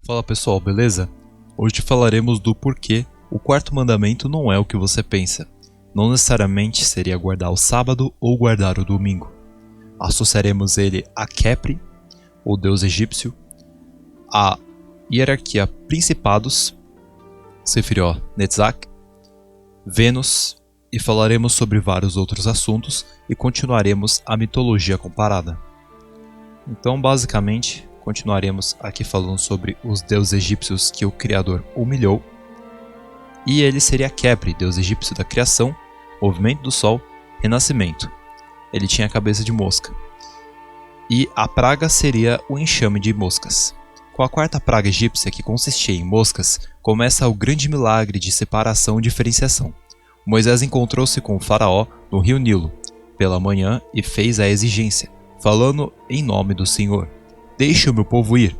Fala pessoal, beleza? Hoje falaremos do porquê o quarto mandamento não é o que você pensa. Não necessariamente seria guardar o sábado ou guardar o domingo. Associaremos ele a Khepri, o deus egípcio, a hierarquia principados, Sefiró Netzach, Vênus, e falaremos sobre vários outros assuntos e continuaremos a mitologia comparada. Então, basicamente, continuaremos aqui falando sobre os deuses egípcios que o Criador humilhou. E ele seria Khepri, deus egípcio da criação, movimento do sol, renascimento. Ele tinha a cabeça de mosca. E a praga seria o enxame de moscas. Com a quarta praga egípcia, que consistia em moscas, começa o grande milagre de separação e diferenciação. Moisés encontrou-se com o faraó no rio Nilo pela manhã e fez a exigência, falando em nome do Senhor: "Deixe o meu povo ir,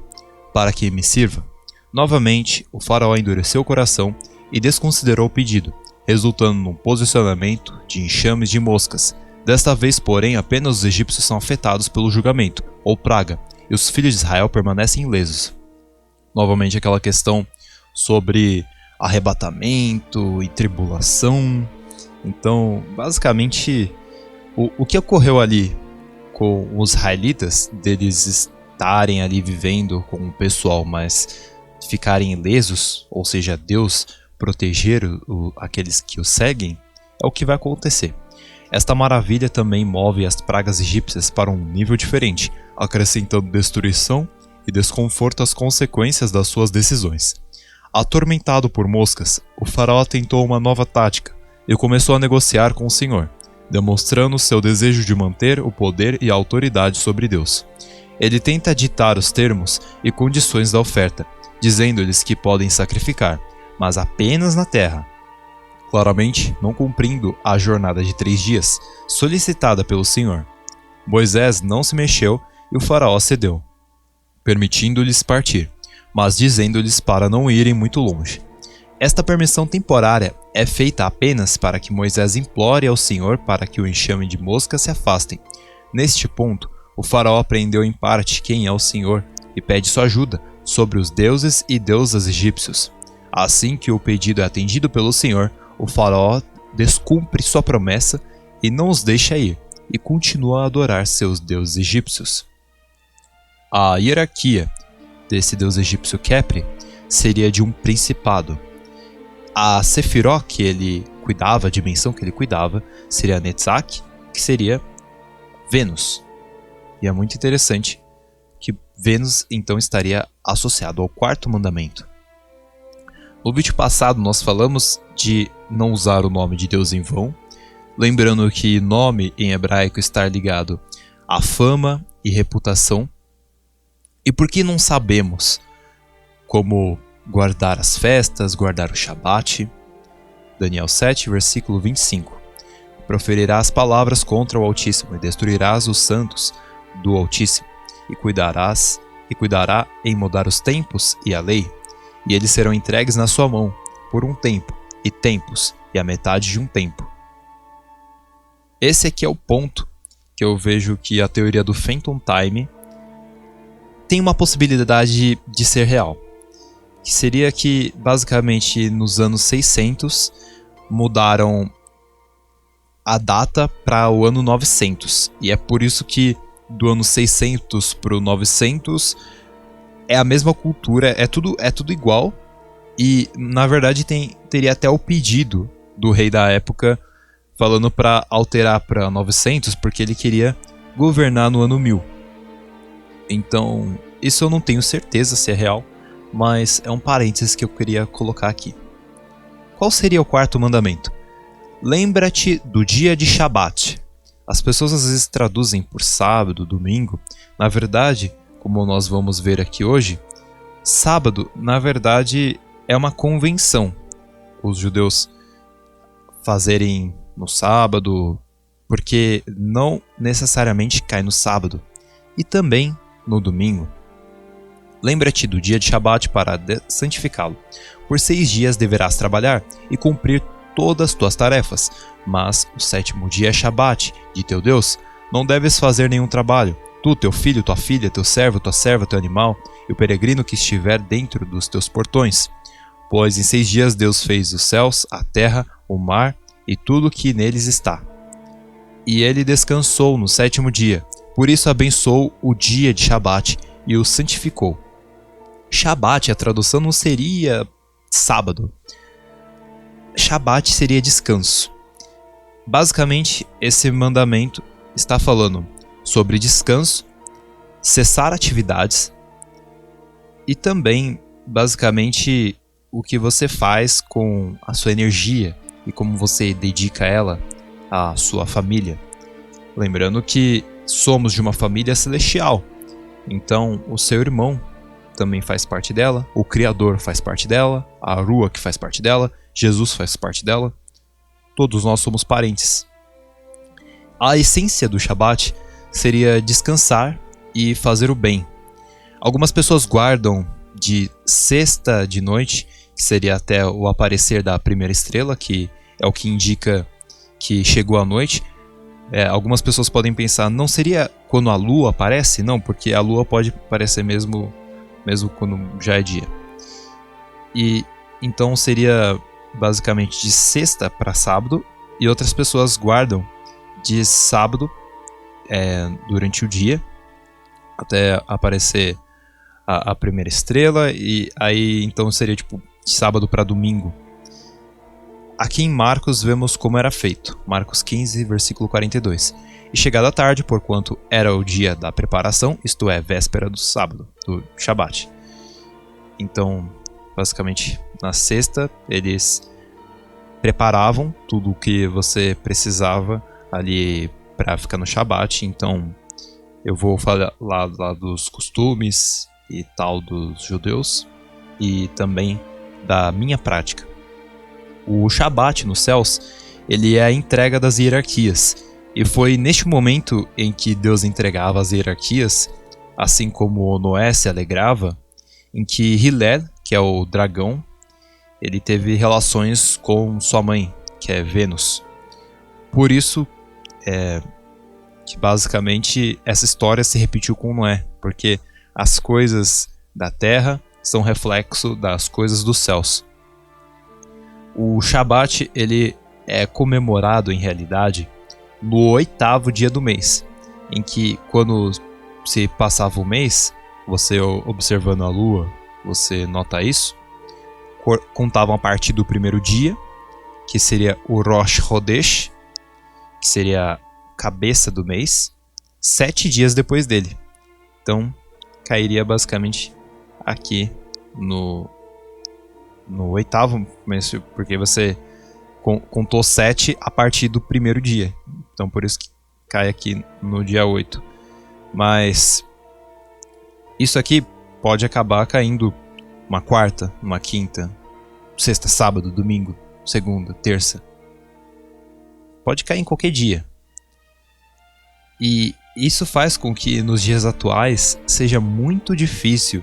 para que me sirva." Novamente, o faraó endureceu o coração e desconsiderou o pedido, resultando num posicionamento de enxames de moscas. Desta vez, porém, apenas os egípcios são afetados pelo julgamento, ou praga, e os filhos de Israel permanecem ilesos. Novamente aquela questão sobre arrebatamento e tribulação. Então, basicamente, o que ocorreu ali com os israelitas, deles estarem ali vivendo com o pessoal, mas ficarem ilesos, ou seja, Deus proteger aqueles que o seguem, é o que vai acontecer. Esta maravilha também move as pragas egípcias para um nível diferente, acrescentando destruição e desconforto às consequências das suas decisões. Atormentado por moscas, o faraó tentou uma nova tática e começou a negociar com o Senhor, demonstrando seu desejo de manter o poder e a autoridade sobre Deus. Ele tenta ditar os termos e condições da oferta, dizendo-lhes que podem sacrificar, mas apenas na terra. Claramente, não cumprindo a jornada de 3 dias, solicitada pelo Senhor. Moisés não se mexeu e o faraó cedeu, permitindo-lhes partir, mas dizendo-lhes para não irem muito longe. Esta permissão temporária é feita apenas para que Moisés implore ao Senhor para que o enxame de moscas se afastem. Neste ponto, o faraó aprendeu em parte quem é o Senhor e pede sua ajuda sobre os deuses e deusas egípcios. Assim que o pedido é atendido pelo Senhor, o faraó descumpre sua promessa e não os deixa ir, e continua a adorar seus deuses egípcios. A hierarquia desse deus egípcio Khepri seria de um principado. A Sefiró que ele cuidava, a dimensão que ele cuidava, seria Netzach, que seria Vênus. E é muito interessante que Vênus então estaria associado ao quarto mandamento. No vídeo passado nós falamos de não usar o nome de Deus em vão, lembrando que nome em hebraico está ligado à fama e reputação. E por que não sabemos como guardar as festas, guardar o Shabat? Daniel 7, versículo 25. Proferirás palavras contra o Altíssimo e destruirás os santos do Altíssimo, e cuidará em mudar os tempos e a lei, e eles serão entregues na sua mão por um tempo, e tempos, e a metade de um tempo. Esse aqui é o ponto que eu vejo que a teoria do Phantom Time tem uma possibilidade de ser real. Que seria que, basicamente, nos anos 600, mudaram a data para o ano 900. E é por isso que do ano 600 para o 900 é a mesma cultura, é tudo igual. E, na verdade, teria até o pedido do rei da época falando para alterar para 900, porque ele queria governar no ano 1000. Então, isso eu não tenho certeza se é real, mas é um parênteses que eu queria colocar aqui. Qual seria o quarto mandamento? Lembra-te do dia de Shabat. As pessoas às vezes traduzem por sábado, domingo. Na verdade, como nós vamos ver aqui hoje, sábado, na verdade, é uma convenção. Os judeus fazerem no sábado, porque não necessariamente cai no sábado. E também no domingo. Lembra-te do dia de Shabat para santificá-lo. Por 6 dias deverás trabalhar e cumprir todas as tuas tarefas, mas o 7º dia é Shabat de teu Deus. Não deves fazer nenhum trabalho, Tu, teu filho, tua filha, teu servo, tua serva, teu animal, e o peregrino que estiver dentro dos teus portões. Pois em 6 dias Deus fez os céus, a terra, o mar e tudo que neles está. E ele descansou no 7º dia. Por isso abençoou o dia de Shabat e o santificou. Shabat, a tradução não seria sábado. Shabat seria descanso. Basicamente, esse mandamento está falando sobre descanso, cessar atividades e também, basicamente, o que você faz com a sua energia e como você dedica ela à sua família. Lembrando que somos de uma família celestial, então o seu irmão também faz parte dela, o Criador faz parte dela, a Rua que faz parte dela, Jesus faz parte dela, todos nós somos parentes. A essência do Shabat seria descansar e fazer o bem. Algumas pessoas guardam de sexta de noite, que seria até o aparecer da primeira estrela, que é o que indica que chegou a noite. Algumas pessoas podem pensar, não seria quando a lua aparece? Não, porque a lua pode aparecer mesmo quando já é dia. E então seria basicamente de sexta para sábado, e outras pessoas guardam de sábado durante o dia, até aparecer a primeira estrela, e aí então seria tipo de sábado para domingo. Aqui em Marcos vemos como era feito. Marcos 15, versículo 42. E chegada a tarde, porquanto era o dia da preparação, isto é, véspera do sábado, do Shabat. Então, basicamente, na sexta, eles preparavam tudo o que você precisava ali para ficar no Shabat. Então, eu vou falar lá dos costumes e tal dos judeus, e também da minha prática. O Shabat nos céus, ele é a entrega das hierarquias. E foi neste momento em que Deus entregava as hierarquias, assim como Noé se alegrava, em que Hillel, que é o dragão, ele teve relações com sua mãe, que é Vênus. Por isso, que basicamente essa história se repetiu com Noé, porque as coisas da terra são reflexo das coisas dos céus. O Shabat, ele é comemorado em realidade no 8º dia do mês, em que quando se passava o mês, você observando a lua, você nota isso, contavam a partir do primeiro dia, que seria o Rosh Chodesh, que seria a cabeça do mês, 7 dias depois dele. Então, cairia basicamente aqui no 8º mês, porque você contou 7 a partir do primeiro dia. Então, por isso que cai aqui no dia 8. Mas isso aqui pode acabar caindo uma quarta, uma quinta, sexta, sábado, domingo, segunda, terça. Pode cair em qualquer dia. E isso faz com que nos dias atuais seja muito difícil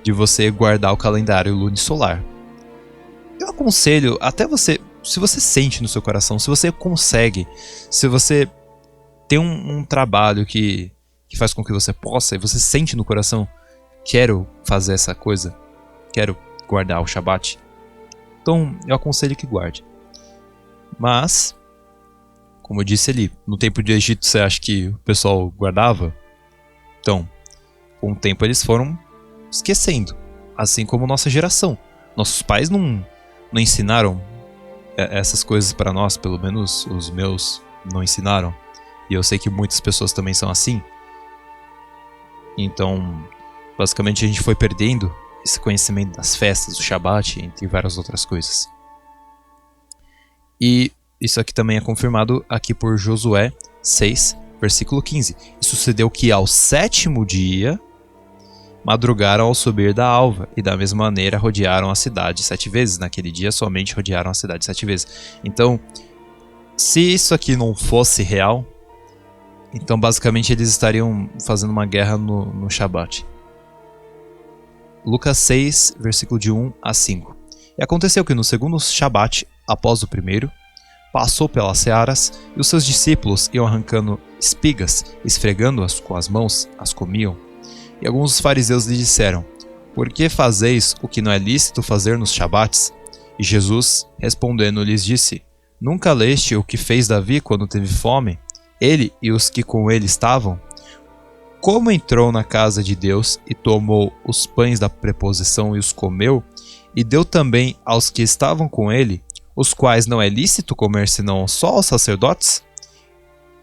de você guardar o calendário lunisolar. Eu aconselho, até você, se você sente no seu coração, se você consegue, se você tem um trabalho que faz com que você possa, e você sente no coração, quero fazer essa coisa, quero guardar o Shabat, então eu aconselho que guarde. Mas, como eu disse ali, no tempo do Egito você acha que o pessoal guardava? Então, com o tempo eles foram esquecendo, assim como nossa geração. Nossos pais não ensinaram essas coisas para nós, pelo menos os meus não ensinaram. E eu sei que muitas pessoas também são assim. Então, basicamente a gente foi perdendo esse conhecimento das festas, do Shabat, entre várias outras coisas. E isso aqui também é confirmado aqui por Josué 6, versículo 15. E sucedeu que ao 7º dia madrugaram ao subir da alva, e da mesma maneira rodearam a cidade 7 vezes. Naquele dia somente rodearam a cidade 7 vezes. Então, se isso aqui não fosse real, então basicamente eles estariam fazendo uma guerra no Shabat. Lucas 6, versículo de 1 a 5. E aconteceu que no segundo Shabat, após o primeiro, passou pelas searas, e os seus discípulos iam arrancando espigas, esfregando-as com as mãos, as comiam. E alguns dos fariseus lhe disseram: por que fazeis o que não é lícito fazer nos shabates? E Jesus, respondendo, lhes disse: nunca leste o que fez Davi quando teve fome, ele e os que com ele estavam? Como entrou na casa de Deus e tomou os pães da preposição e os comeu, e deu também aos que estavam com ele, os quais não é lícito comer senão só aos sacerdotes?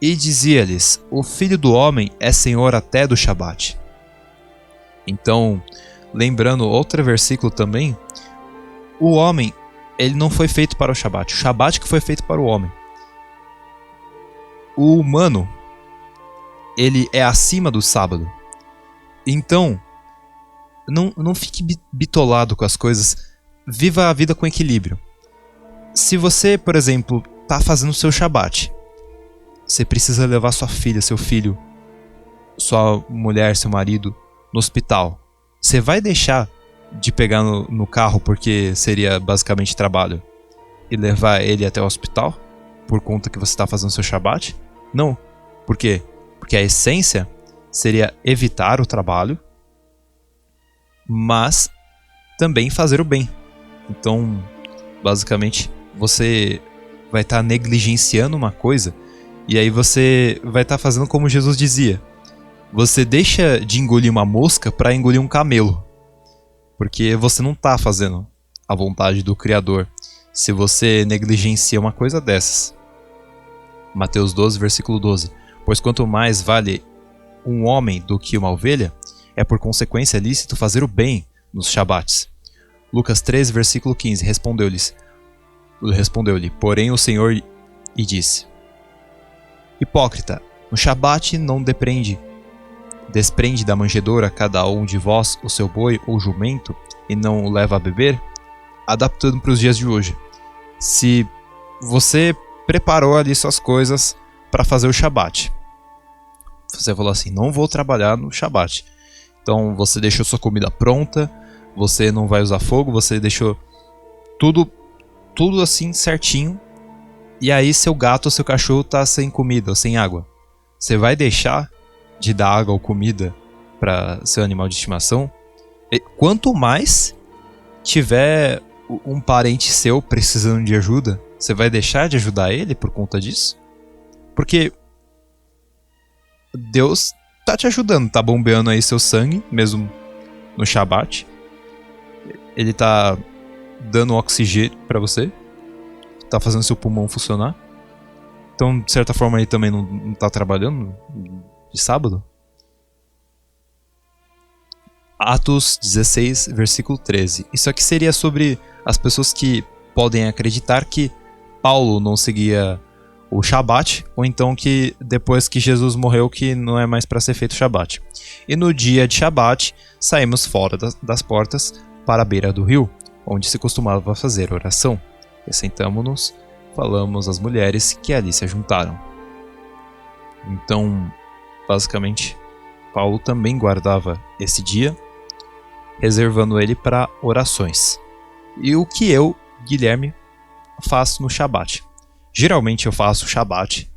E dizia-lhes: o Filho do Homem é Senhor até do Shabat. Então, lembrando outro versículo também, o homem, ele não foi feito para o Shabat. O Shabat que foi feito para o homem. O humano, ele é acima do sábado. Então, não fique bitolado com as coisas. Viva a vida com equilíbrio. Se você, por exemplo, está fazendo o seu Shabat, você precisa levar sua filha, seu filho, sua mulher, seu marido no hospital. Você vai deixar de pegar no carro, porque seria basicamente trabalho, e levar ele até o hospital por conta que você está fazendo seu Shabat? Não. Por quê? Porque a essência seria evitar o trabalho, mas também fazer o bem. Então, basicamente, você vai estar negligenciando uma coisa, e aí você vai estar fazendo como Jesus dizia. Você deixa de engolir uma mosca para engolir um camelo. Porque você não está fazendo a vontade do Criador se você negligencia uma coisa dessas. Mateus 12, versículo 12. Pois quanto mais vale um homem do que uma ovelha, é por consequência lícito fazer o bem nos shabates. Lucas 13, versículo 15. Respondeu-lhe, porém, o Senhor e disse: hipócrita, no shabat não desprende da manjedoura cada um de vós o seu boi ou jumento e não o leva a beber? Adaptando para os dias de hoje. Se você preparou ali suas coisas para fazer o shabat, você falou assim: não vou trabalhar no shabat. Então você deixou sua comida pronta, você não vai usar fogo, você deixou tudo assim certinho. E aí seu gato ou seu cachorro tá sem comida ou sem água. Você vai deixar de dar água ou comida para seu animal de estimação? E quanto mais tiver um parente seu precisando de ajuda, você vai deixar de ajudar ele por conta disso? Porque Deus tá te ajudando, tá bombeando aí seu sangue, mesmo no shabat. Ele tá dando oxigênio para você, tá fazendo seu pulmão funcionar. Então, de certa forma, ele também não tá trabalhando de sábado. Atos 16, versículo 13. Isso aqui seria sobre as pessoas que podem acreditar que Paulo não seguia o Shabat, ou então que depois que Jesus morreu que não é mais para ser feito o Shabat. E no dia de Shabat, saímos fora das portas para a beira do rio, onde se costumava fazer oração. E sentamo-nos, falamos às mulheres que ali se juntaram. Então, basicamente, Paulo também guardava esse dia, reservando ele para orações. E o que eu, Guilherme, faço no Shabat? Geralmente eu faço o Shabat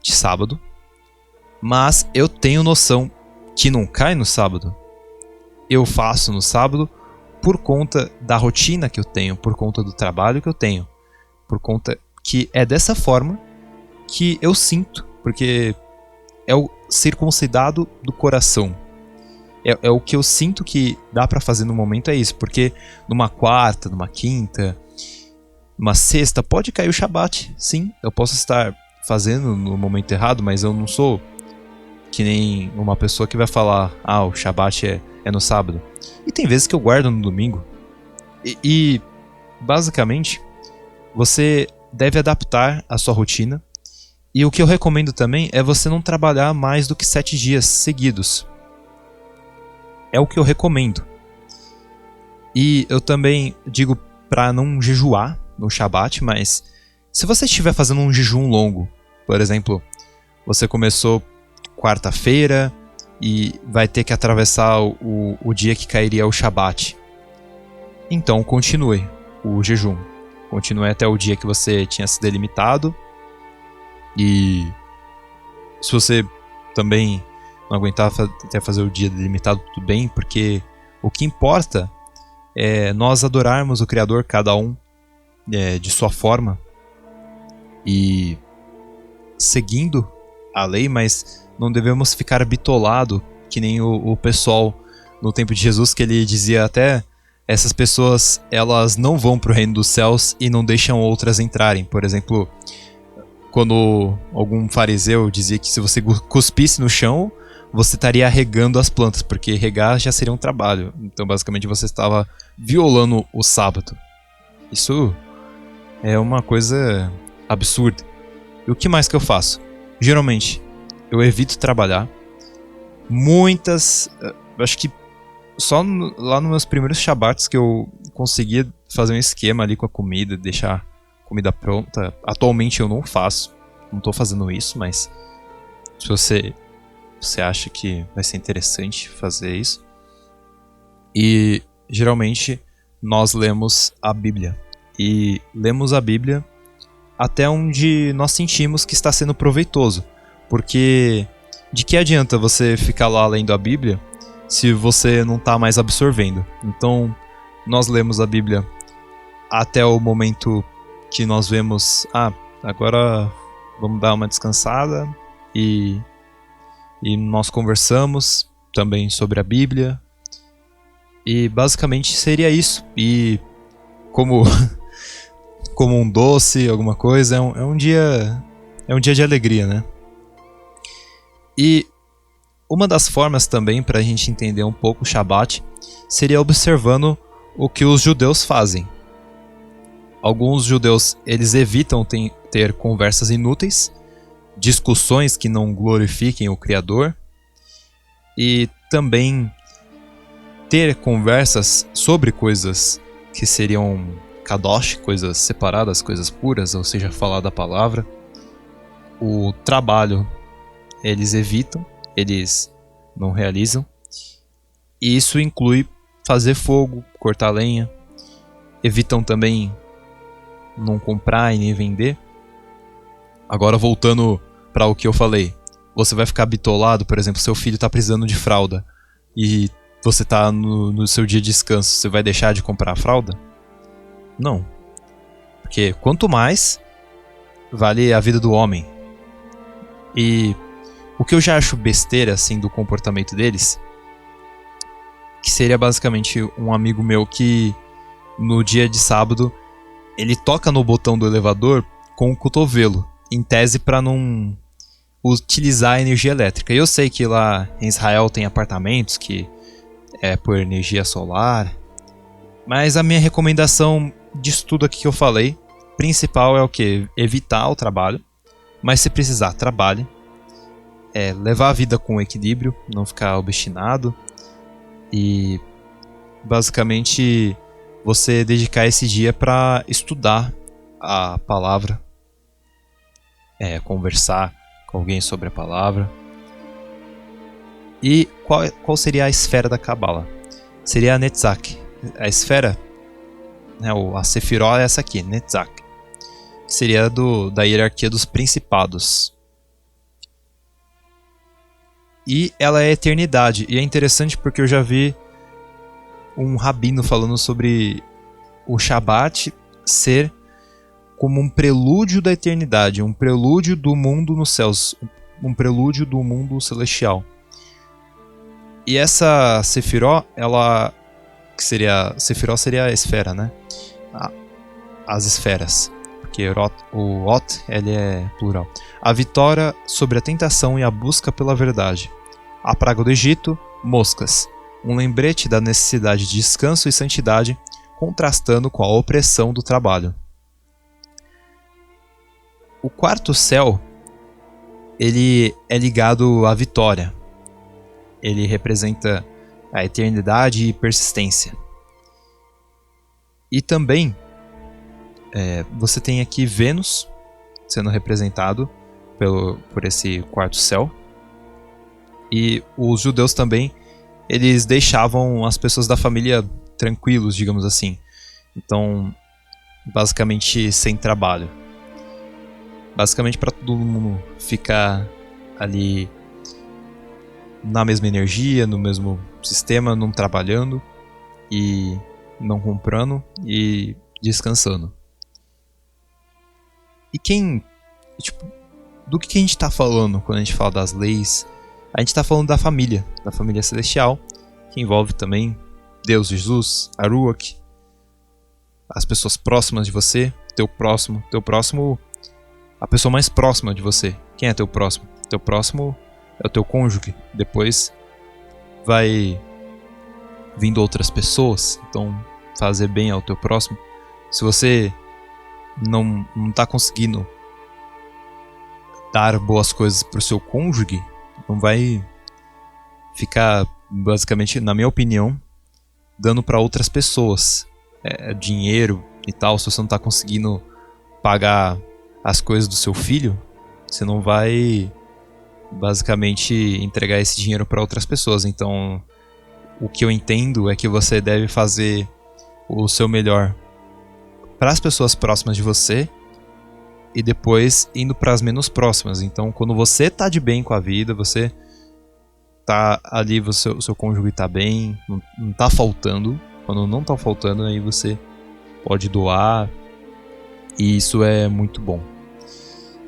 de sábado, mas eu tenho noção que não cai no sábado. Eu faço no sábado por conta da rotina que eu tenho, por conta do trabalho que eu tenho, por conta que é dessa forma que eu sinto, porque é o circuncidado do coração. É o que eu sinto que dá pra fazer no momento, é isso. Porque numa quarta, numa quinta, numa sexta, pode cair o Shabat. Sim, eu posso estar fazendo no momento errado, mas eu não sou que nem uma pessoa que vai falar: ah, o Shabat é no sábado. E tem vezes que eu guardo no domingo. E basicamente, você deve adaptar a sua rotina. E o que eu recomendo também é você não trabalhar mais do que 7 dias seguidos. É o que eu recomendo. E eu também digo para não jejuar no Shabat, mas se você estiver fazendo um jejum longo, por exemplo, você começou quarta-feira e vai ter que atravessar o dia que cairia o Shabat, então continue o jejum. continue até o dia que você tinha se delimitado. E se você também não aguentar até fazer o dia delimitado, tudo bem, porque o que importa é nós adorarmos o Criador, cada um de sua forma, e seguindo a lei, mas não devemos ficar bitolado, que nem o pessoal no tempo de Jesus, que ele dizia até: essas pessoas, elas não vão para o reino dos céus e não deixam outras entrarem. Por exemplo, quando algum fariseu dizia que se você cuspisse no chão, você estaria regando as plantas, porque regar já seria um trabalho. Então, basicamente, você estava violando o sábado. Isso é uma coisa absurda. E o que mais que eu faço? Geralmente, eu evito trabalhar. Acho que só lá nos meus primeiros Shabbats que eu conseguia fazer um esquema ali com a comida, deixar a comida pronta. Atualmente eu não faço, não estou fazendo isso, mas se você acha que vai ser interessante fazer isso. E geralmente nós lemos a Bíblia. E lemos a Bíblia até onde nós sentimos que está sendo proveitoso. Porque de que adianta você ficar lá lendo a Bíblia se você não está mais absorvendo? Então, nós lemos a Bíblia até o momento que nós vemos, agora vamos dar uma descansada, e nós conversamos também sobre a Bíblia. E basicamente seria isso. E como um doce, alguma coisa, é um dia de alegria, né? E uma das formas também para a gente entender um pouco o Shabat seria observando o que os judeus fazem. Alguns judeus, eles evitam ter conversas inúteis, discussões que não glorifiquem o Criador, e também ter conversas sobre coisas que seriam kadosh, coisas separadas, coisas puras, ou seja, falar da palavra. O trabalho eles evitam, eles não realizam. E isso inclui fazer fogo, cortar lenha. Evitam também não comprar e nem vender. Agora, voltando para o que eu falei. Você vai ficar bitolado, por exemplo, seu filho está precisando de fralda e você está no seu dia de descanso. Você vai deixar de comprar a fralda? Não. Porque quanto mais, vale a vida do homem. E o que eu já acho besteira, assim, do comportamento deles, que seria basicamente um amigo meu que, no dia de sábado, ele toca no botão do elevador com o cotovelo, em tese para não utilizar a energia elétrica. Eu sei que lá em Israel tem apartamentos que é por energia solar, mas a minha recomendação disso tudo aqui que eu falei, principal é o que? Evitar o trabalho, mas se precisar, trabalhe. Levar a vida com equilíbrio, não ficar obstinado, e basicamente você dedicar esse dia para estudar a palavra, conversar com alguém sobre a palavra. E qual seria a esfera da Kabbalah? Seria a Netzach. A esfera, a Sefirot é essa aqui, Netzach, que seria da hierarquia dos principados. E ela é eternidade. E é interessante porque eu já vi um rabino falando sobre o Shabat ser como um prelúdio da eternidade, um prelúdio do mundo nos céus, um prelúdio do mundo celestial. E essa Sefirot, Sefirot seria a esfera, né? As esferas. Porque o Ot, ele é plural. A vitória sobre a tentação e a busca pela verdade. A praga do Egito, moscas. Um lembrete da necessidade de descanso e santidade, contrastando com a opressão do trabalho. O quarto céu, ele é ligado à vitória. Ele representa a eternidade e persistência. E também, você tem aqui Vênus sendo representado por esse quarto céu. E os judeus também, eles deixavam as pessoas da família tranquilos, digamos assim. Então, basicamente sem trabalho. Basicamente para todo mundo ficar ali na mesma energia, no mesmo sistema, não trabalhando e não comprando e descansando. E do que a gente está falando quando a gente fala das leis? A gente está falando da família celestial, que envolve também Deus, Jesus, Aruach, as pessoas próximas de você, teu próximo, a pessoa mais próxima de você. Quem é teu próximo? Teu próximo é o teu cônjuge. Depois vai vindo outras pessoas, então fazer bem ao teu próximo. Se você não está conseguindo dar boas coisas pro seu cônjuge, não vai ficar, basicamente, na minha opinião, dando para outras pessoas dinheiro e tal. Se você não tá conseguindo pagar as coisas do seu filho, você não vai basicamente entregar esse dinheiro para outras pessoas. Então, o que eu entendo é que você deve fazer o seu melhor para as pessoas próximas de você e depois indo para as menos próximas. Então, quando você tá de bem com a vida, você tá ali, o seu cônjuge tá bem, não tá faltando. Quando não tá faltando, aí você pode doar, e isso é muito bom.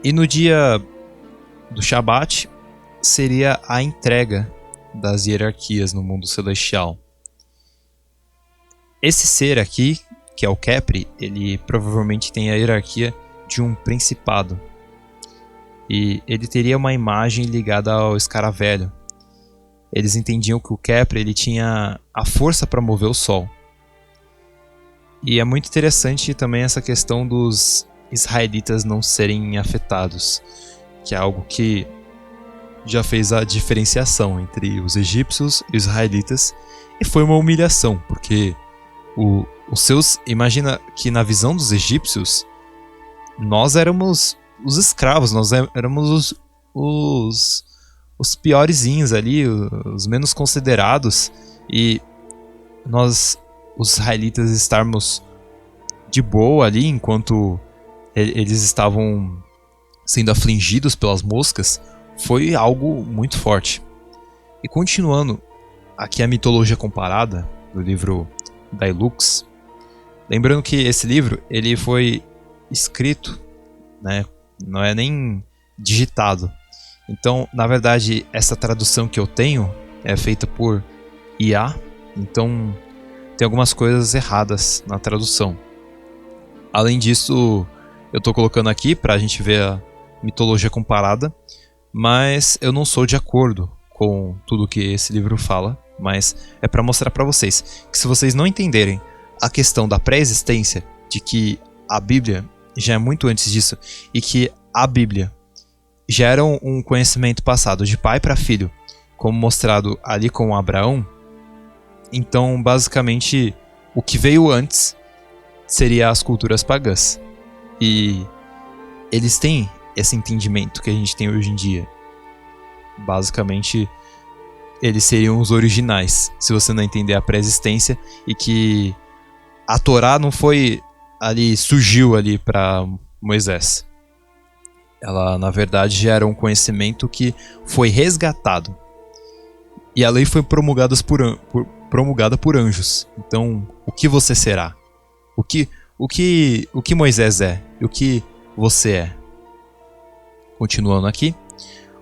E no dia do Shabat seria a entrega das hierarquias no mundo celestial. Esse ser aqui, que é o Khepri, ele provavelmente tem a hierarquia de um principado. E ele teria uma imagem ligada ao escaravelho. Eles entendiam que o Khepri ele tinha a força para mover o sol. E é muito interessante também essa questão dos israelitas não serem afetados, que é algo que já fez a diferenciação entre os egípcios e os israelitas, e foi uma humilhação, porque os seus, imagina que na visão dos egípcios, nós éramos os escravos, nós éramos os piorezinhos ali, os menos considerados, e nós, os israelitas, estarmos de boa ali enquanto eles estavam sendo afligidos pelas moscas, foi algo muito forte. E continuando aqui a mitologia comparada do livro Dailux, lembrando que esse livro ele foi escrito, né, não é nem digitado. Então, na verdade, essa tradução que eu tenho é feita por IA, então tem algumas coisas erradas na tradução. Além disso, eu estou colocando aqui para a gente ver a mitologia comparada, mas eu não sou de acordo com tudo que esse livro fala, mas é para mostrar para vocês que se vocês não entenderem a questão da pré-existência, de que a Bíblia já é muito antes disso, e que a Bíblia já era um conhecimento passado de pai para filho, como mostrado ali com Abraão, então basicamente o que veio antes seria as culturas pagãs. E eles têm esse entendimento que a gente tem hoje em dia. Basicamente, eles seriam os originais, se você não entender a pré-existência, e que a Torá não foi ali, surgiu ali para Moisés. Ela, na verdade, já era um conhecimento que foi resgatado. E a lei foi promulgada por anjos. Então, o que você será? O que Moisés é? E o que você é? Continuando aqui.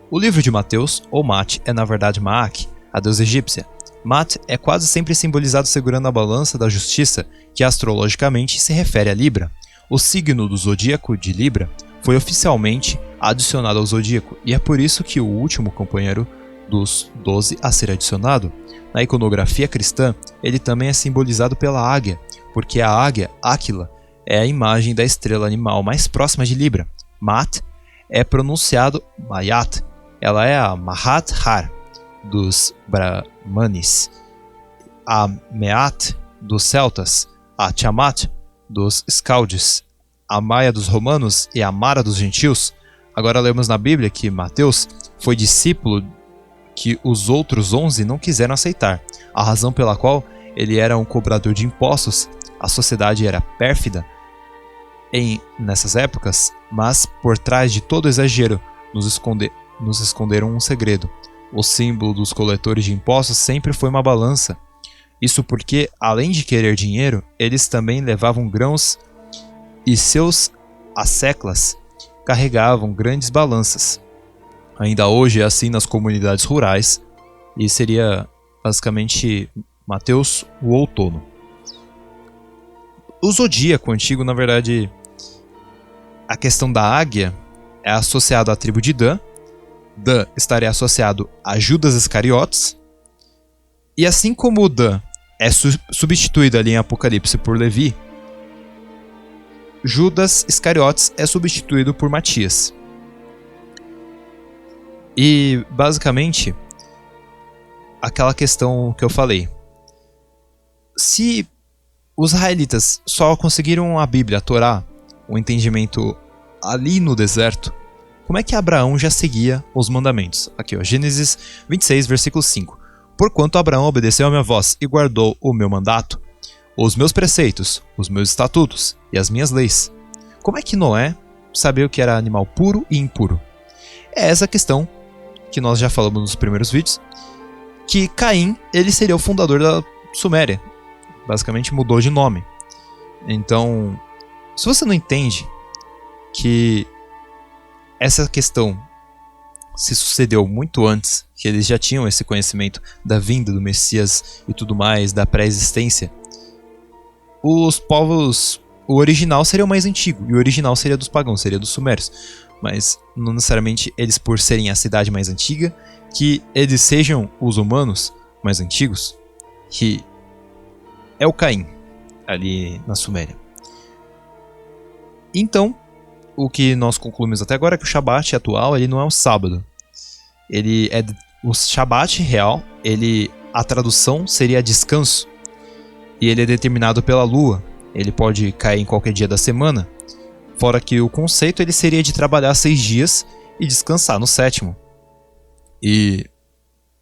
O livro de Mateus, ou Mat, é na verdade Maak, a deusa egípcia. Mat é quase sempre simbolizado segurando a balança da justiça, que astrologicamente se refere a Libra. O signo do zodíaco de Libra foi oficialmente adicionado ao zodíaco, e é por isso que o último companheiro dos 12 a ser adicionado. Na iconografia cristã, ele também é simbolizado pela águia, porque a águia, Áquila, é a imagem da estrela animal mais próxima de Libra. Mat é pronunciado Mayat, ela é a Mahat Har dos Brahmanes, a Meat dos celtas, a Tiamat dos Scaldes, a Maia dos romanos e a Mara dos gentios. Agora lemos na Bíblia que Mateus foi discípulo que os outros 11 não quiseram aceitar, a razão pela qual ele era um cobrador de impostos, a sociedade era pérfida, nessas épocas, mas por trás de todo exagero nos esconderam um segredo. O símbolo dos coletores de impostos sempre foi uma balança. Isso porque, além de querer dinheiro, eles também levavam grãos e seus asseclas carregavam grandes balanças. Ainda hoje é assim nas comunidades rurais, e seria basicamente Mateus o outono. O zodíaco antigo, na verdade, a questão da águia é associada à tribo de Dan. Dan estaria associado a Judas Iscariotes. E assim como o Dan é substituído ali em Apocalipse por Levi, Judas Iscariotes é substituído por Matias. E basicamente, aquela questão que eu falei. Se os israelitas só conseguiram a Bíblia, a Torá, o entendimento ali no deserto, como é que Abraão já seguia os mandamentos? Aqui, ó, Gênesis 26, versículo 5. Porquanto Abraão obedeceu a minha voz e guardou o meu mandato, os meus preceitos, os meus estatutos e as minhas leis. Como é que Noé sabia o que era animal puro e impuro? É essa questão que nós já falamos nos primeiros vídeos, que Caim, ele seria o fundador da Suméria. Basicamente mudou de nome. Então, se você não entende que essa questão se sucedeu muito antes, que eles já tinham esse conhecimento da vinda do Messias e tudo mais, da pré-existência, os povos, o original seria o mais antigo, e o original seria dos pagãos, seria dos sumérios. Mas não necessariamente eles, por serem a cidade mais antiga, que eles sejam os humanos mais antigos, que é o Caim, ali na Suméria. Então, o que nós concluímos até agora é que o Shabat atual ele não é um sábado. Ele é o Shabat real, a tradução seria descanso, e ele é determinado pela lua. Ele pode cair em qualquer dia da semana, fora que o conceito ele seria de trabalhar 6 dias e descansar no 7º. E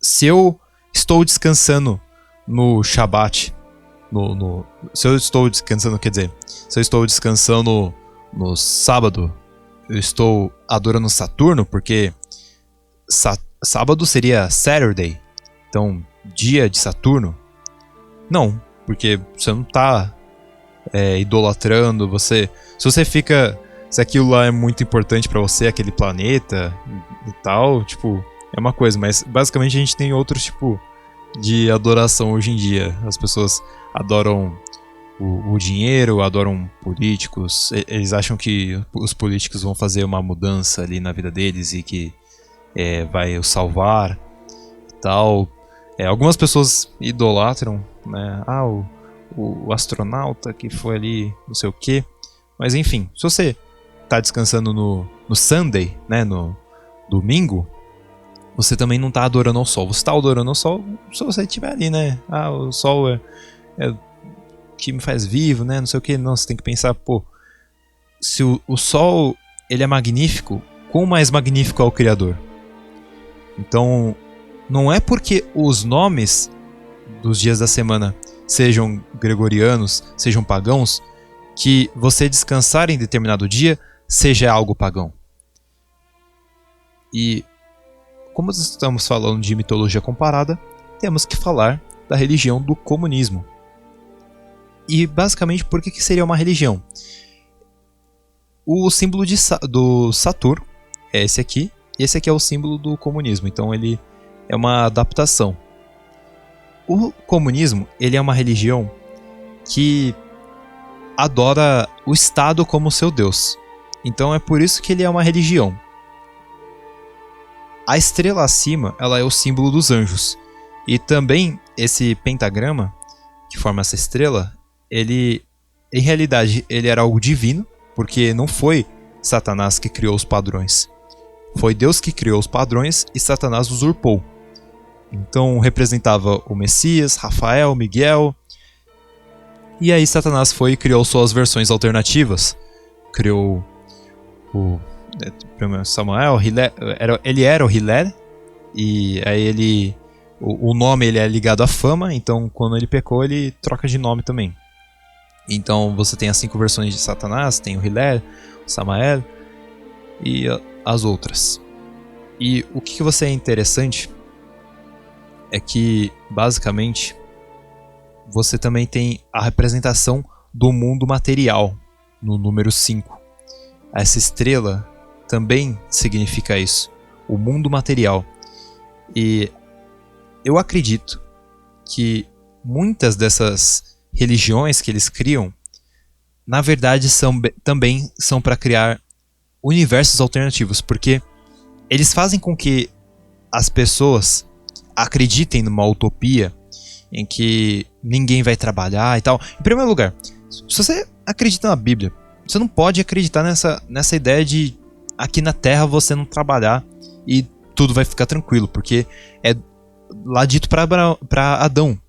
se eu estou descansando no Shabat, se eu estou descansando, quer dizer, se eu estou descansando no sábado, eu estou adorando Saturno, porque sábado seria Saturday, então dia de Saturno. Não, porque você não está idolatrando, se aquilo lá é muito importante pra você, aquele planeta e tal, tipo, é uma coisa, mas basicamente a gente tem outro tipo de adoração hoje em dia. As pessoas adoram o dinheiro, adoram políticos, eles acham que os políticos vão fazer uma mudança ali na vida deles e que vai os salvar e tal. Algumas pessoas idolatram, né? O astronauta que foi ali, não sei o que. Mas enfim, se você tá descansando no Sunday, né, no domingo, você também não tá adorando ao sol. Você tá adorando ao sol se você estiver ali, né? O sol é que me faz vivo, né? Não sei o que. Não, você tem que pensar, pô, se o sol ele é magnífico, quão mais magnífico é o Criador? Então, não é porque os nomes dos dias da semana sejam gregorianos, sejam pagãos, que você descansar em determinado dia seja algo pagão. E como estamos falando de mitologia comparada, temos que falar da religião do comunismo. E basicamente, por que seria uma religião? O símbolo do Saturno é esse aqui, e esse aqui é o símbolo do comunismo, então ele é uma adaptação. O comunismo ele é uma religião que adora o Estado como seu Deus. Então é por isso que ele é uma religião. A estrela acima ela é o símbolo dos anjos. E também esse pentagrama que forma essa estrela, ele em realidade ele era algo divino, porque não foi Satanás que criou os padrões. Foi Deus que criou os padrões e Satanás usurpou. Então representava o Messias, Rafael, Miguel. E aí Satanás foi e criou suas versões alternativas. Criou o Samuel, ele era o Hillel. E aí o nome ele é ligado à fama. Então quando ele pecou ele troca de nome também. Então você tem as 5 versões de Satanás, tem o Hillel, o Samael e as outras. E o que você é interessante é que, basicamente, você também tem a representação do mundo material no número 5. Essa estrela também significa isso, o mundo material. E eu acredito que muitas dessas religiões que eles criam, na verdade, também são para criar universos alternativos, porque eles fazem com que as pessoas acreditem numa utopia em que ninguém vai trabalhar e tal. Em primeiro lugar, se você acredita na Bíblia, você não pode acreditar nessa ideia de aqui na Terra você não trabalhar e tudo vai ficar tranquilo, porque é lá dito para Adão,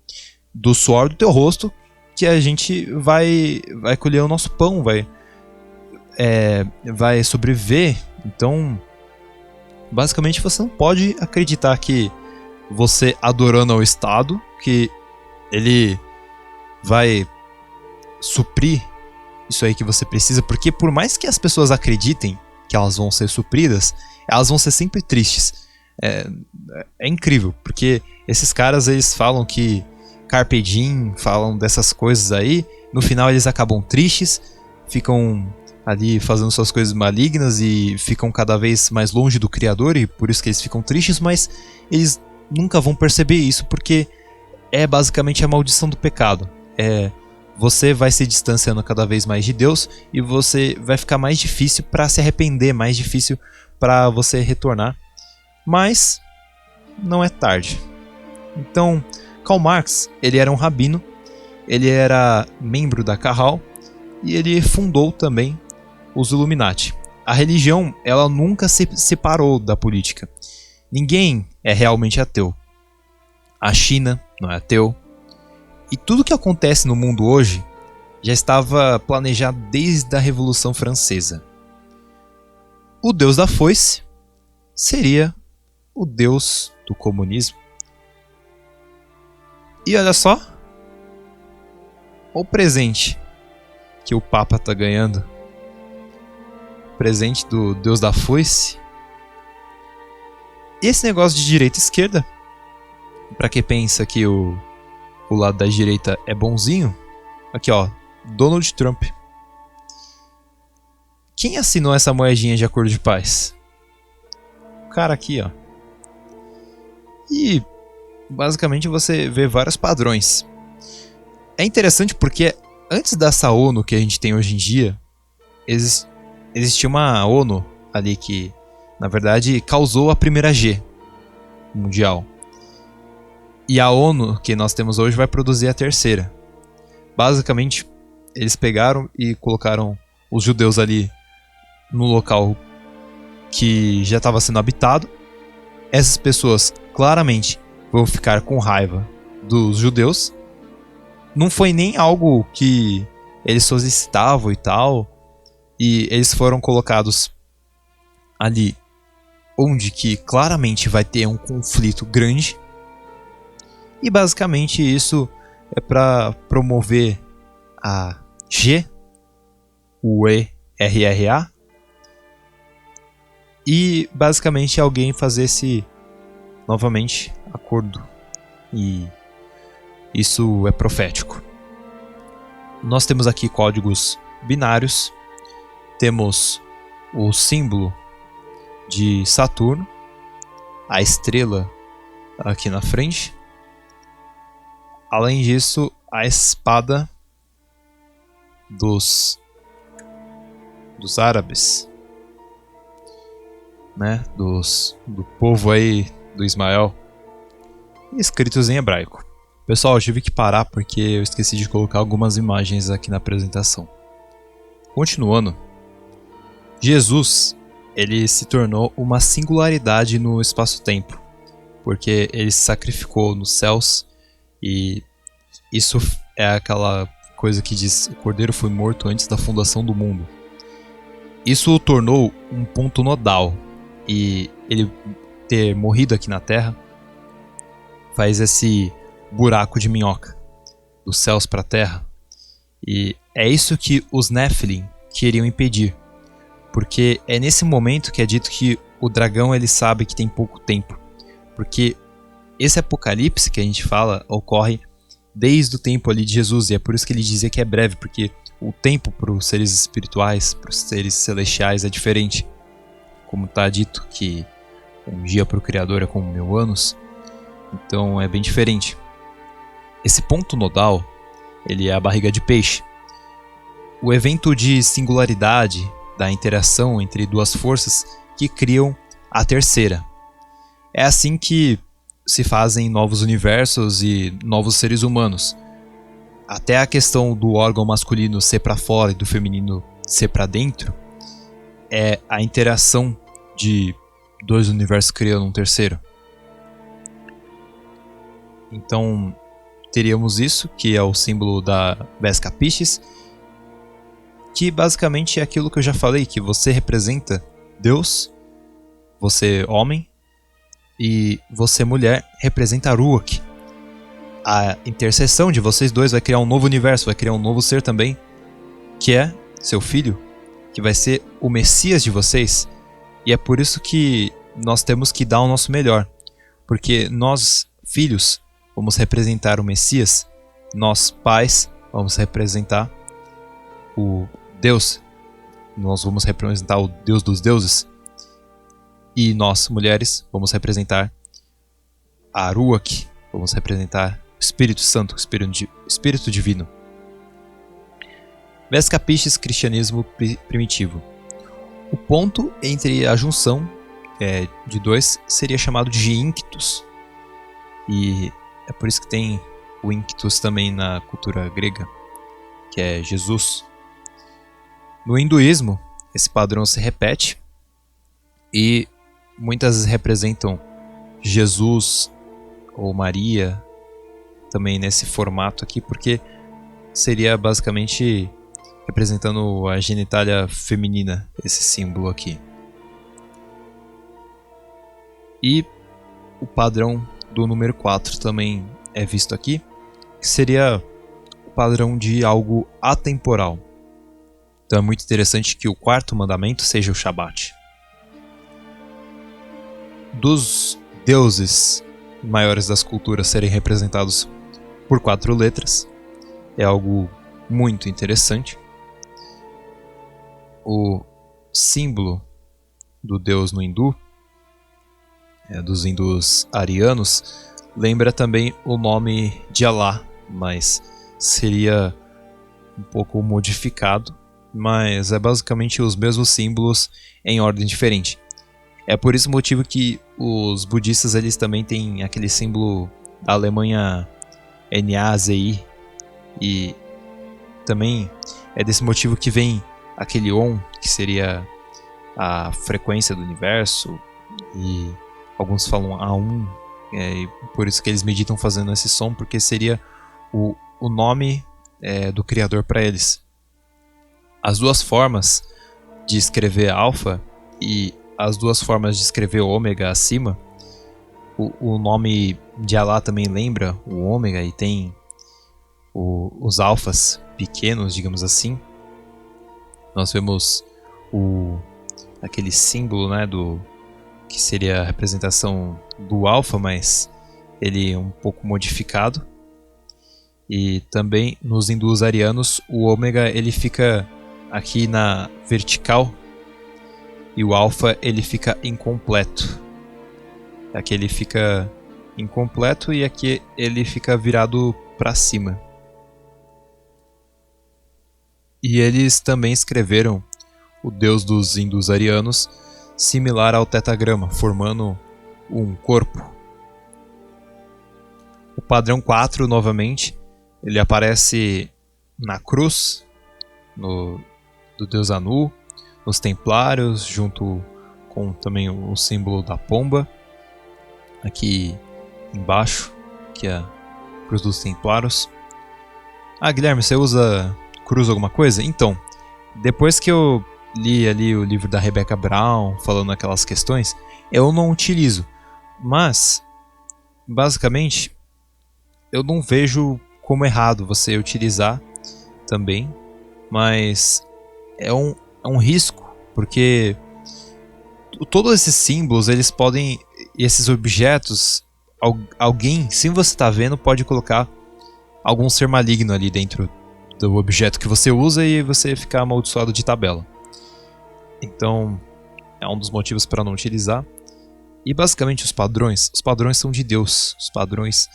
do suor do teu rosto que a gente vai colher o nosso pão, vai sobreviver. Então, basicamente, você não pode acreditar que você adorando ao Estado, que ele vai suprir isso aí que você precisa, porque por mais que as pessoas acreditem que elas vão ser supridas, elas vão ser sempre tristes. É incrível, porque esses caras, eles falam que Carpe Diem, falam dessas coisas aí, no final eles acabam tristes, ficam ali fazendo suas coisas malignas e ficam cada vez mais longe do Criador, e por isso que eles ficam tristes, mas eles nunca vão perceber isso, porque é basicamente a maldição do pecado. Você vai se distanciando cada vez mais de Deus e você vai ficar mais difícil para se arrepender, mais difícil para você retornar. Mas não é tarde. Então, Karl Marx, ele era um rabino, ele era membro da Kahal e ele fundou também os Illuminati. A religião, ela nunca se separou da política. Ninguém é realmente ateu. A China não é ateu. E tudo que acontece no mundo hoje já estava planejado desde a Revolução Francesa. O deus da foice seria o deus do comunismo. E olha só, o presente que o Papa está ganhando. Presente do deus da foice. E esse negócio de direita e esquerda, para quem pensa que o lado da direita é bonzinho, aqui ó, Donald Trump. Quem assinou essa moedinha de acordo de paz? O cara aqui, ó. E basicamente você vê vários padrões. É interessante porque antes dessa ONU que a gente tem hoje em dia, existia uma ONU ali que, na verdade, causou a primeira G mundial. E a ONU que nós temos hoje vai produzir a terceira. Basicamente, eles pegaram e colocaram os judeus ali no local que já estava sendo habitado. Essas pessoas claramente vão ficar com raiva dos judeus. Não foi nem algo que eles solicitavam e tal. E eles foram colocados ali onde que claramente vai ter um conflito grande. E basicamente isso é para promover a G, o ERRA, e basicamente alguém fazer esse, novamente, acordo. E isso é profético. Nós temos aqui códigos binários, temos o símbolo de Saturno, a estrela aqui na frente. Além disso, a espada dos árabes, né? Do povo aí do Ismael, escritos em hebraico. Pessoal, eu tive que parar porque eu esqueci de colocar algumas imagens aqui na apresentação. Continuando, Jesus, ele se tornou uma singularidade no espaço-tempo, porque ele se sacrificou nos céus. E isso é aquela coisa que diz: o Cordeiro foi morto antes da fundação do mundo. Isso o tornou um ponto nodal. E ele ter morrido aqui na Terra faz esse buraco de minhoca dos céus para a Terra. E É isso que os Nephilim queriam impedir, porque é nesse momento que é dito que o dragão ele sabe que tem pouco tempo, porque esse apocalipse que a gente fala ocorre desde o tempo ali de Jesus, e é por isso que ele dizia que é breve, porque o tempo para os seres espirituais, para os seres celestiais é diferente. Como está dito que um dia para o Criador é como 1000 anos, então é bem diferente. Esse ponto nodal, ele é a barriga de peixe. O evento de singularidade da interação entre duas forças que criam a terceira. É assim que se fazem novos universos e novos seres humanos. Até a questão do órgão masculino ser para fora e do feminino ser para dentro é a interação de dois universos criando um terceiro. Então teríamos isso, que é o símbolo da Vesca Piscis, que basicamente é aquilo que eu já falei, que você representa Deus, você homem, e você mulher representa Ruach. A interseção de vocês dois vai criar um novo universo, vai criar um novo ser também, que é seu filho, que vai ser o Messias de vocês. E é por isso que nós temos que dar o nosso melhor, porque nós, filhos, vamos representar o Messias, nós, pais, vamos representar o Deus, nós vamos representar o Deus dos deuses, e nós, mulheres, vamos representar a Ruach, vamos representar o Espírito Santo, o Espírito Divino. Vesca Piscis, cristianismo primitivo. O ponto entre a junção de dois seria chamado de Inctus, e é por isso que tem o Inctus também na cultura grega, que é Jesus. No hinduísmo, esse padrão se repete e muitas representam Jesus ou Maria também nesse formato aqui, porque seria basicamente representando a genitália feminina, esse símbolo aqui. E o padrão do número 4 também é visto aqui, que seria o padrão de algo atemporal. Então é muito interessante que o quarto mandamento seja o Shabat. Dos deuses maiores das culturas serem representados por 4 letras é algo muito interessante. O símbolo do deus no hindu, dos hindus arianos, lembra também o nome de Allah, mas seria um pouco modificado, mas é basicamente os mesmos símbolos em ordem diferente. É por esse motivo que os budistas eles também têm aquele símbolo da Alemanha NAZI, e também é desse motivo que vem aquele Om, que seria a frequência do universo, e alguns falam A1, e por isso que eles meditam fazendo esse som, porque seria o nome do Criador para eles. As duas formas de escrever alfa e as duas formas de escrever ômega acima, o nome de Allah também lembra o ômega, e tem os alfas pequenos, digamos assim. Nós vemos aquele símbolo, né, que seria a representação do alfa, mas ele é um pouco modificado. E também nos hindus arianos o ômega ele fica aqui na vertical e o alfa ele fica incompleto. Aqui ele fica incompleto e aqui ele fica virado para cima. E eles também escreveram o deus dos hindus arianos similar ao tetagrama, formando um corpo. O padrão 4, novamente, ele aparece na cruz, do deus Anu, nos templários, junto com também o símbolo da pomba, aqui embaixo, que é a cruz dos templários. Ah, Guilherme, você usa cruz alguma coisa? Então, depois que eu li ali o livro da Rebecca Brown, falando aquelas questões, eu não utilizo, mas, basicamente, eu não vejo como errado você utilizar também, mas é um risco, porque todos esses símbolos, eles podem, esses objetos, alguém, sem você estar vendo, pode colocar algum ser maligno ali dentro do objeto que você usa e você ficar amaldiçoado de tabela. Então, é um dos motivos para não utilizar. E basicamente os padrões são de Deus. Os padrões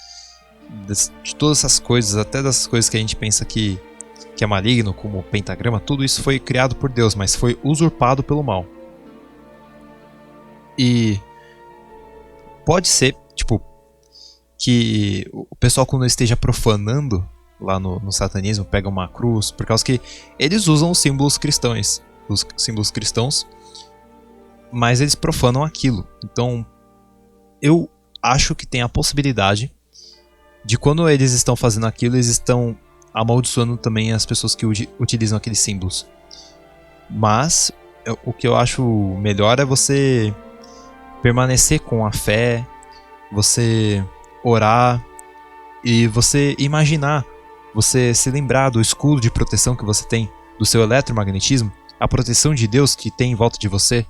de todas essas coisas, até das coisas que a gente pensa que é maligno, como o pentagrama, tudo isso foi criado por Deus, mas foi usurpado pelo mal. E pode ser, tipo, que o pessoal, quando esteja profanando lá no satanismo, pega uma cruz, por causa que eles usam os símbolos cristãos, mas eles profanam aquilo. Então, eu acho que tem a possibilidade de, quando eles estão fazendo aquilo, eles estão amaldiçoando também as pessoas que utilizam aqueles símbolos. Mas o que eu acho melhor é você permanecer com a fé, você orar e você imaginar, você se lembrar do escudo de proteção que você tem, do seu eletromagnetismo, a proteção de Deus que tem em volta de você.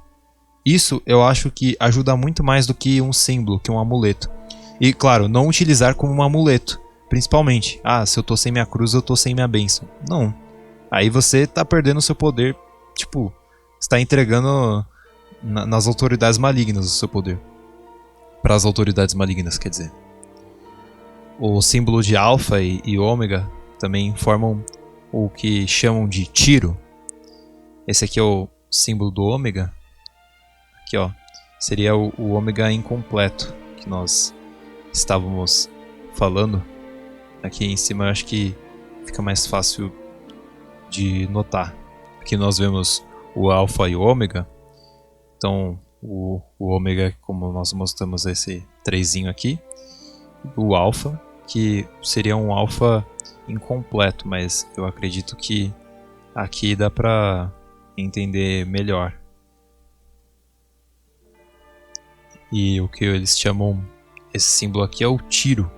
Isso eu acho que ajuda muito mais do que um símbolo, que um amuleto. E claro, não utilizar como um amuleto, principalmente. Se eu tô sem minha cruz, eu tô sem minha bênção. Não. Aí você tá perdendo o seu poder, tipo, está entregando nas autoridades malignas o seu poder. Para as autoridades malignas, quer dizer. O símbolo de alfa e ômega também formam o que chamam de tiro. Esse aqui é o símbolo do ômega. Aqui, ó, seria o ômega incompleto que nós estávamos falando. Aqui em cima eu acho que fica mais fácil de notar. Aqui nós vemos o alfa e o ômega. Então o ômega, como nós mostramos esse 3zinho aqui. O alfa, que seria um alfa incompleto, mas eu acredito que aqui dá pra entender melhor. E o que eles chamam, esse símbolo aqui é o tiro.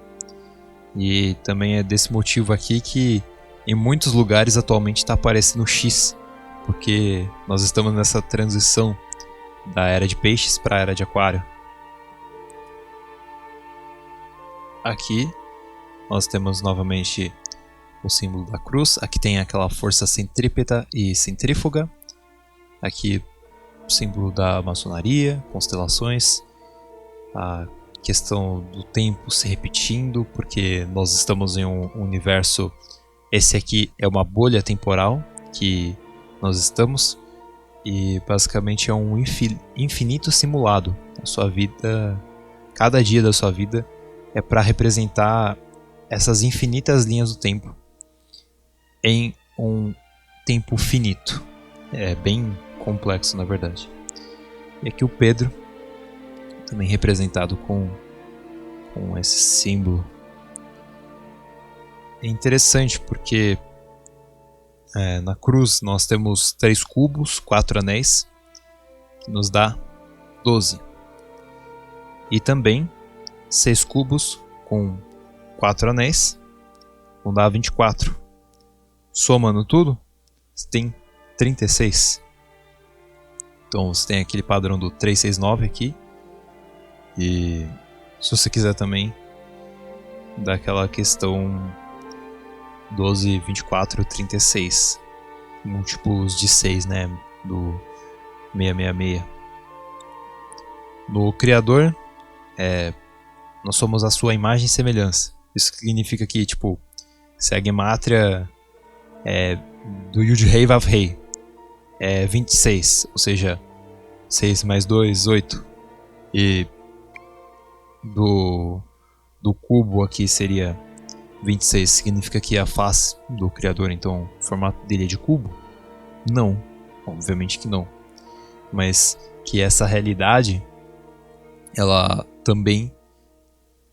E também é desse motivo aqui que em muitos lugares atualmente está aparecendo o X, porque nós estamos nessa transição da era de peixes para a era de aquário. Aqui nós temos novamente o símbolo da cruz. Aqui tem aquela força centrípeta e centrífuga. Aqui o símbolo da maçonaria, constelações. A questão do tempo se repetindo, porque nós estamos em um universo. Esse aqui é uma bolha temporal que nós estamos, e basicamente é um infinito simulado. A sua vida, cada dia da sua vida é para representar essas infinitas linhas do tempo em um tempo finito. É bem complexo, na verdade. E aqui o Pedro, também representado com esse símbolo. É interessante porque na cruz nós temos 3 cubos, 4 anéis, que nos dá 12. E também 6 cubos com 4 anéis, vão dar 24. Somando tudo, você tem 36. Então você tem aquele padrão do 369 aqui. E se você quiser também, daquela questão 12, 24, 36. Múltiplos de 6, né? Do 666. No Criador, nós somos a sua imagem e semelhança. Isso significa que, tipo, se a Gemátria do Yud Rei Vav Rei é 26, ou seja, 6 mais 2, 8. E do cubo aqui seria 26, significa que é a face do Criador, então o formato dele é de cubo? Não, obviamente que não. Mas que essa realidade, ela também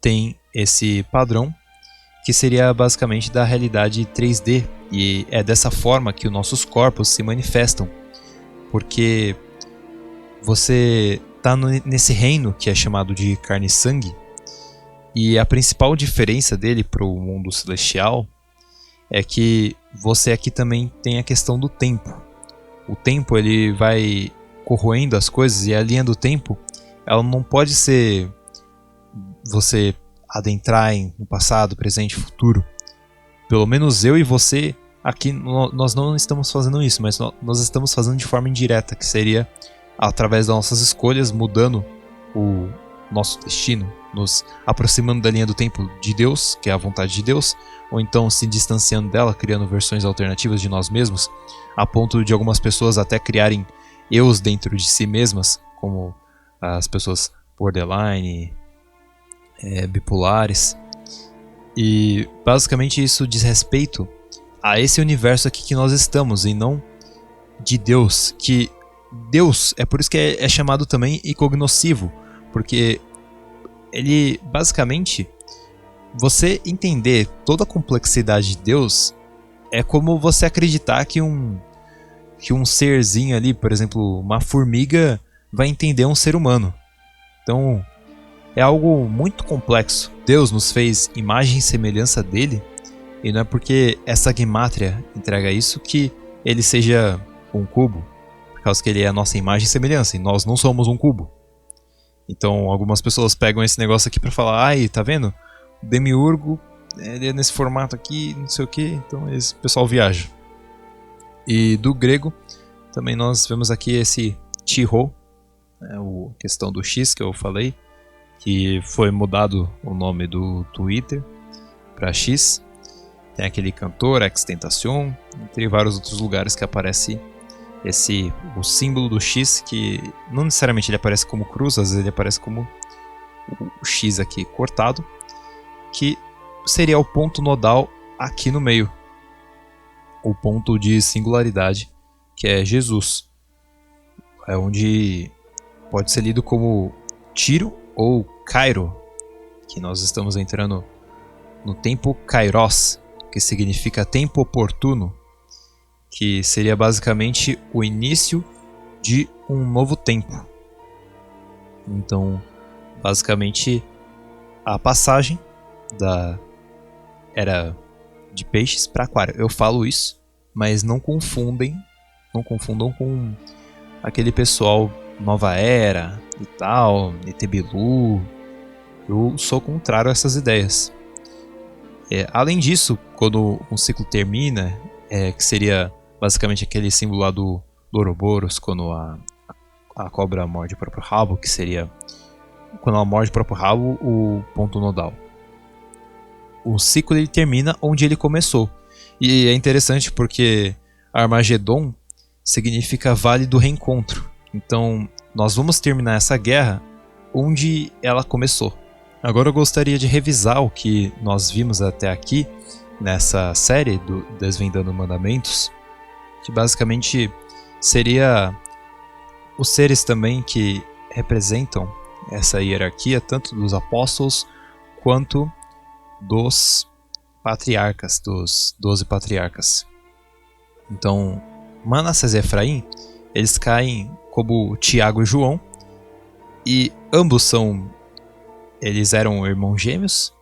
tem esse padrão, que seria basicamente da realidade 3D. E é dessa forma que os nossos corpos se manifestam. Porque você está nesse reino que é chamado de carne e sangue. E a principal diferença dele para o mundo celestial é que você aqui também tem a questão do tempo. O tempo ele vai corroendo as coisas, e a linha do tempo ela não pode ser você adentrar no passado, presente, futuro. Pelo menos eu e você aqui nós não estamos fazendo isso, mas nós estamos fazendo de forma indireta, que seria através das nossas escolhas, mudando o nosso destino, nos aproximando da linha do tempo de Deus, que é a vontade de Deus, ou então se distanciando dela, criando versões alternativas de nós mesmos, a ponto de algumas pessoas até criarem eus dentro de si mesmas, como as pessoas borderline, bipolares. E basicamente isso diz respeito a esse universo aqui que nós estamos, e não de Deus, que Deus, é por isso que é chamado também incognoscivo, porque ele basicamente, você entender toda a complexidade de Deus é como você acreditar que um serzinho ali, por exemplo, uma formiga, vai entender um ser humano. Então é algo muito complexo. Deus nos fez imagem e semelhança dele, e não é porque essa gemátria entrega isso que ele seja um cubo, por causa que ele é a nossa imagem e semelhança, e nós não somos um cubo. Então algumas pessoas pegam esse negócio aqui pra falar, ai, tá vendo? O Demiurgo, ele é nesse formato aqui, não sei o que, então esse pessoal viaja. E do grego, também nós vemos aqui esse Chi-Rho, a questão do X que eu falei, que foi mudado o nome do Twitter para X. Tem aquele cantor, XXXTentacion, entre vários outros lugares que aparece o símbolo do X, que não necessariamente ele aparece como cruz, às vezes ele aparece como o X aqui cortado, que seria o ponto nodal aqui no meio, o ponto de singularidade, que é Jesus. É onde pode ser lido como tiro ou Cairo, que nós estamos entrando no tempo Kairos, que significa tempo oportuno, que seria basicamente o início de um novo tempo. Então, basicamente, a passagem da era de peixes para aquário. Eu falo isso, mas não confundam com aquele pessoal Nova Era e tal, ET Bilu. Eu sou contrário a essas ideias. Além disso, quando um ciclo termina, que seria basicamente aquele símbolo lá do Ouroboros, quando a cobra morde o próprio rabo, que seria quando ela morde o próprio rabo, o ponto nodal. O ciclo ele termina onde ele começou. E é interessante porque Armagedon significa Vale do Reencontro. Então, nós vamos terminar essa guerra onde ela começou. Agora eu gostaria de revisar o que nós vimos até aqui nessa série do Desvendando Mandamentos, que basicamente seria os seres também que representam essa hierarquia, tanto dos apóstolos quanto dos patriarcas, dos 12 patriarcas. Então, Manassés e Efraim, eles caem como Tiago e João, e ambos eles eram irmãos gêmeos,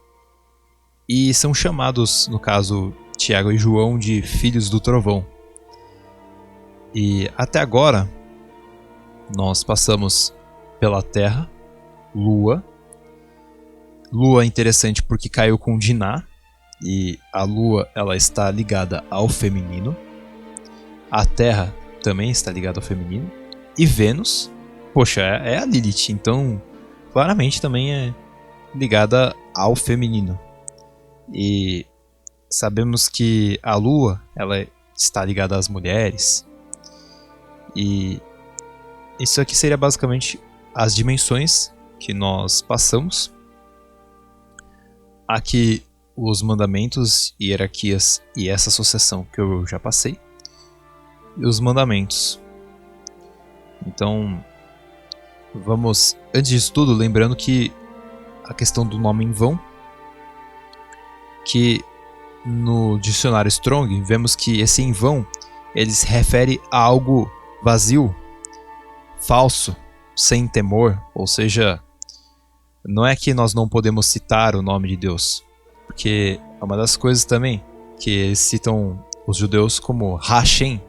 e são chamados, no caso, Tiago e João, de filhos do trovão. E até agora, nós passamos pela Terra, Lua. Lua é interessante porque caiu com Diná, e a Lua ela está ligada ao feminino. A Terra também está ligada ao feminino. E Vênus, poxa, é a Lilith, então claramente também é ligada ao feminino. E sabemos que a Lua ela está ligada às mulheres. E isso aqui seria basicamente as dimensões que nós passamos. Aqui os mandamentos, hierarquias e essa associação que eu já passei. E os mandamentos. Então, vamos, antes disso tudo, lembrando que a questão do nome em vão, que no dicionário Strong vemos que esse em vão ele se refere a algo vazio, falso, sem temor, ou seja, não é que nós não podemos citar o nome de Deus, porque é uma das coisas também que eles citam os judeus como Hashem.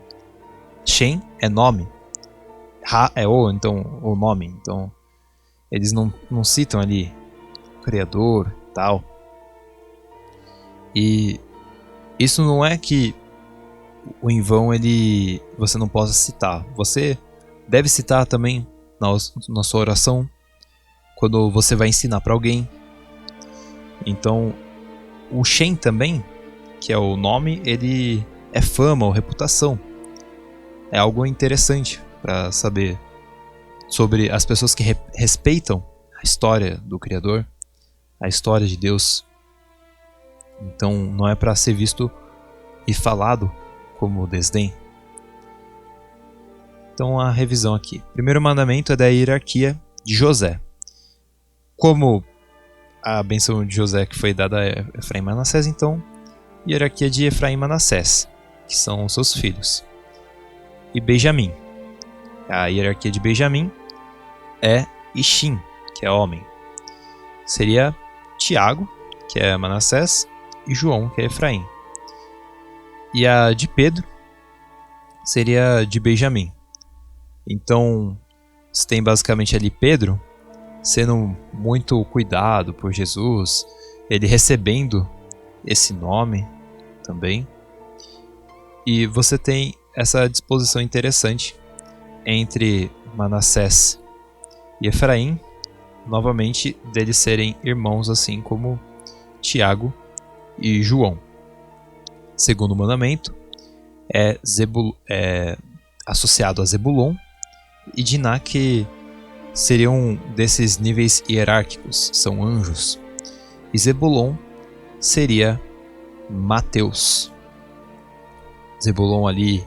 Shem é nome, Ra é então o nome. Então eles não citam ali o Criador e tal. E isso não é que o em vão você não possa citar. Você deve citar também na sua oração, quando você vai ensinar para alguém. Então o Shem também, que é o nome, ele é fama ou reputação. É algo interessante para saber sobre as pessoas que respeitam a história do Criador, a história de Deus. Então não é para ser visto e falado como desdém. Então a revisão aqui. O primeiro mandamento é da hierarquia de José. Como a benção de José que foi dada a Efraim e Manassés, então hierarquia de Efraim e Manassés, que são seus filhos. E Benjamim. A hierarquia de Benjamim é Ishim, que é homem. Seria Tiago, que é Manassés, e João, que é Efraim. E a de Pedro seria de Benjamim. Então, você tem basicamente ali Pedro sendo muito cuidado por Jesus, ele recebendo esse nome também. E você tem essa disposição interessante entre Manassés e Efraim, novamente deles serem irmãos, assim como Tiago e João. Segundo mandamento é associado a Zebulon e Diná, que seriam desses níveis hierárquicos, são anjos. E Zebulon seria Mateus. Zebulon ali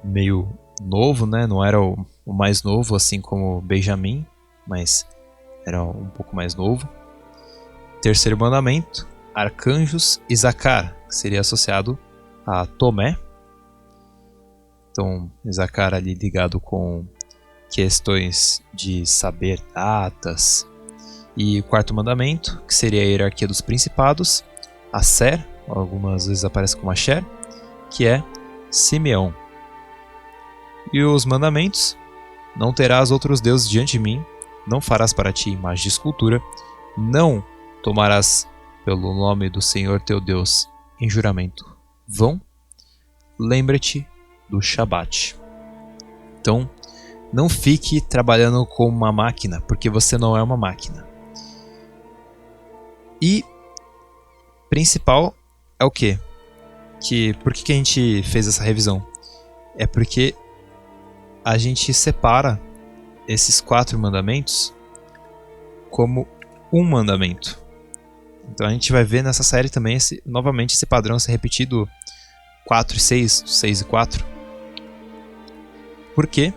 meio novo, né? Não era o mais novo, assim como Benjamim, mas era um pouco mais novo. Terceiro mandamento, arcanjos e Zacar, que seria associado a Tomé. Então, Zacar ali ligado com questões de saber datas. E o quarto mandamento, que seria a hierarquia dos principados, Aser, algumas vezes aparece como Asher, que é Simeão. E os mandamentos: não terás outros deuses diante de mim, não farás para ti imagem de escultura, não tomarás pelo nome do Senhor teu Deus em juramento vão, lembra-te do Shabat. Então, não fique trabalhando com uma máquina, porque você não é uma máquina. E principal é o quê? Por que a gente fez essa revisão? É porque a gente separa esses 4 mandamentos como um mandamento. Então a gente vai ver nessa série também novamente esse padrão ser repetido 4 e 6, 6 e 4. Porque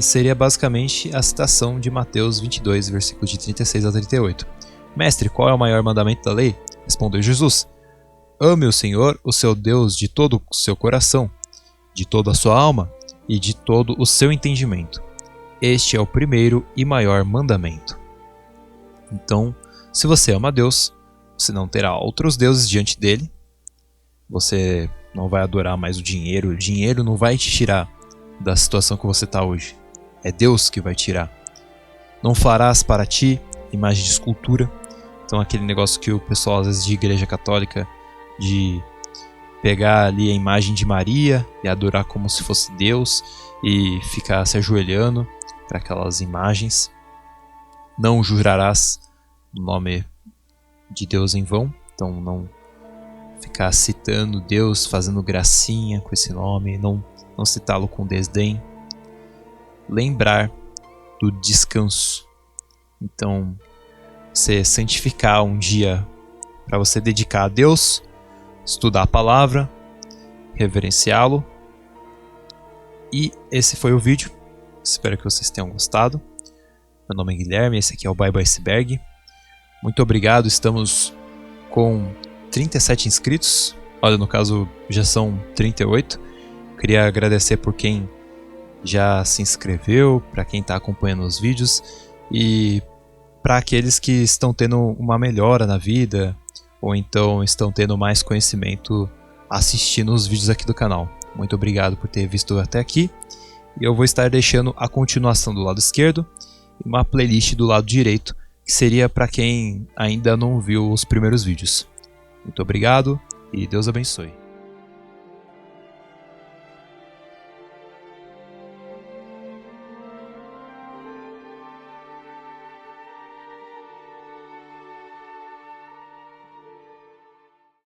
seria basicamente a citação de Mateus 22, versículos de 36 a 38. Mestre, qual é o maior mandamento da lei? Respondeu Jesus: ame o Senhor, o seu Deus, de todo o seu coração, de toda a sua alma e de todo o seu entendimento. Este é o primeiro e maior mandamento. Então, se você ama a Deus, você não terá outros deuses diante dele. Você não vai adorar mais o dinheiro. O dinheiro não vai te tirar da situação que você está hoje. É Deus que vai tirar. Não farás para ti imagem de escultura. Então aquele negócio que o pessoal às vezes de igreja católica, de pegar ali a imagem de Maria e adorar como se fosse Deus e ficar se ajoelhando para aquelas imagens. Não jurarás o nome de Deus em vão. Então não ficar citando Deus, fazendo gracinha com esse nome, não citá-lo com desdém. Lembrar do descanso. Então, você santificar um dia para você dedicar a Deus, estudar a palavra, reverenciá-lo. E esse foi o vídeo. Espero que vocês tenham gostado. Meu nome é Guilherme, esse aqui é o Bible Iceberg. Muito obrigado, estamos com 37 inscritos. Olha, no caso já são 38. Queria agradecer por quem já se inscreveu, para quem está acompanhando os vídeos e para aqueles que estão tendo uma melhora na vida ou então estão tendo mais conhecimento assistindo os vídeos aqui do canal. Muito obrigado por ter visto até aqui. E eu vou estar deixando a continuação do lado esquerdo e uma playlist do lado direito, que seria para quem ainda não viu os primeiros vídeos. Muito obrigado e Deus abençoe.